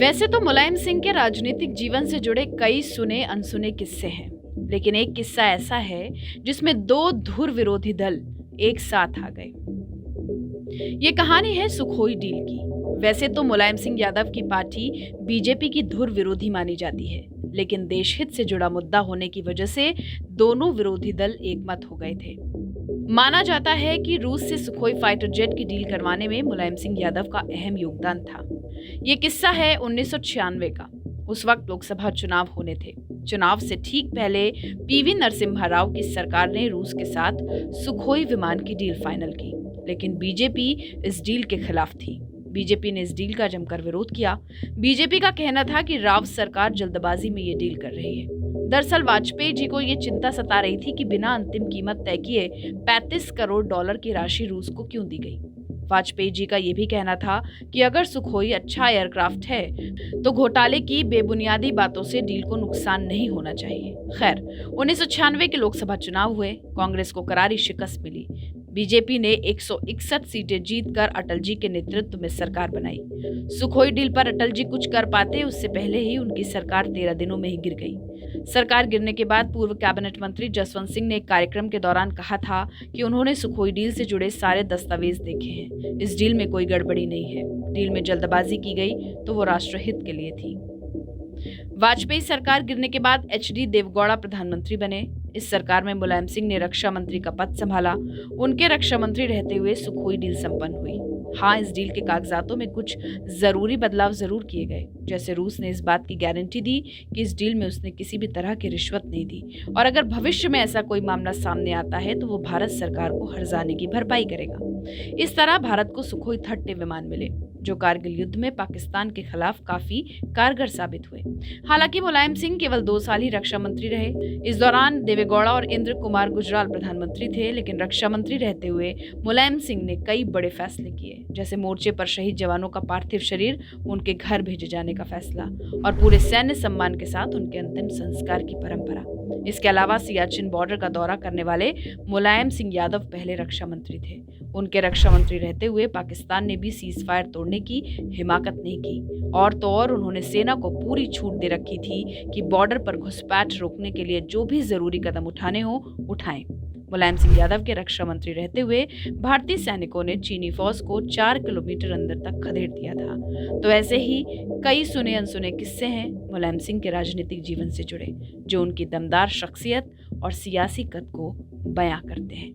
वैसे तो मुलायम सिंह के राजनीतिक जीवन से जुड़े कई सुने अनसुने किस्से हैं, लेकिन एक किस्सा ऐसा है जिसमें दो धुर विरोधी दल एक साथ आ गए। ये कहानी है सुखोई डील की। वैसे तो मुलायम सिंह यादव की पार्टी बीजेपी की धुर विरोधी मानी जाती है, लेकिन देशहित से जुड़ा मुद्दा होने की वजह से दोनों विरोधी दल एकमत हो गए थे। माना जाता है कि रूस से सुखोई फाइटर जेट की डील करवाने में मुलायम सिंह यादव का अहम योगदान था। ये किस्सा है 1996 का। उस वक्त लोकसभा चुनाव होने थे। चुनाव से ठीक पहले पीवी नरसिम्हा राव की सरकार ने रूस के साथ सुखोई विमान की डील फाइनल की, लेकिन बीजेपी इस डील के खिलाफ थी। बीजेपी ने इस डील का जमकर विरोध किया। बीजेपी का कहना था कि राव सरकार जल्दबाजी में ये डील कर रही है। दरअसल वाजपेयी जी को ये चिंता सता रही थी कि बिना अंतिम कीमत तय किए 35 करोड़ डॉलर की राशि रूस को क्यों दी गई। वाजपेयी जी का यह भी कहना था कि अगर सुखोई अच्छा एयरक्राफ्ट है तो घोटाले की बेबुनियादी बातों से डील को नुकसान नहीं होना चाहिए। खैर, 1996 के लोकसभा चुनाव हुए। कांग्रेस को करारी शिकस्त मिली। बीजेपी ने 161 सीटें जीतकर अटल जी के नेतृत्व में सरकार बनाई। सुखोई डील पर अटल जी कुछ कर पाते उससे पहले ही उनकी सरकार 13 दिनों में ही गिर गई। सरकार गिरने के बाद पूर्व कैबिनेट मंत्री जसवंत सिंह ने एक कार्यक्रम के दौरान कहा था कि उन्होंने सुखोई डील से जुड़े सारे दस्तावेज देखे हैं। इस डील में कोई गड़बड़ी नहीं है। डील में जल्दबाजी की गई तो वो राष्ट्रहित के लिए थी। वाजपेयी सरकार गिरने के बाद एचडी देवगौड़ा प्रधानमंत्री बने। इस सरकार में मुलायम सिंह ने रक्षा मंत्री का पद संभाला। उनके रक्षा मंत्री रहते हुए सुखोई डील संपन्न हुई। हाँ, इस डील के कागजातों में कुछ जरूरी बदलाव जरूर किए गए। जैसे रूस ने इस बात की गारंटी दी कि इस डील में उसने किसी भी तरह की रिश्वत नहीं दी और अगर भविष्य में ऐसा कोई मामला सामने आता है तो वो भारत सरकार को हर्जाने की भरपाई करेगा। इस तरह भारत को सुखोई 30 विमान मिले, जो कारगिल युद्ध में पाकिस्तान के खिलाफ काफी कारगर साबित हुए। हालांकि मुलायम सिंह केवल 2 साल ही रक्षा मंत्री रहे। इस दौरान देवेगौड़ा और इंद्र कुमार गुजराल प्रधानमंत्री थे, लेकिन रक्षा मंत्री रहते हुए मुलायम सिंह ने कई बड़े फैसले किए, जैसे मोर्चे पर शहीद जवानों का पार्थिव शरीर उनके घर भेजे जाने का फैसला और पूरे सैन्य सम्मान के साथ उनके अंतिम संस्कार की परंपरा। इसके अलावा सियाचिन बॉर्डर का दौरा करने वाले मुलायम सिंह यादव पहले रक्षा मंत्री थे। उनके रक्षा मंत्री रहते हुए पाकिस्तान ने भी सीज फायर तोड़ने की हिमाकत नहीं की और तो और उन्होंने सेना को पूरी छूट दे रखी थी कि बॉर्डर पर घुसपैठ रोकने के लिए जो भी जरूरी कदम उठाने हो उठाएं। मुलायम सिंह यादव के रक्षा मंत्री रहते हुए भारतीय सैनिकों ने चीनी फौज को 4 किलोमीटर अंदर तक खदेड़ दिया था। तो ऐसे ही कई सुने अनसुने किस्से हैं मुलायम सिंह के राजनीतिक जीवन से जुड़े, जो उनकी दमदार शख्सियत और सियासी कद को बयां करते हैं।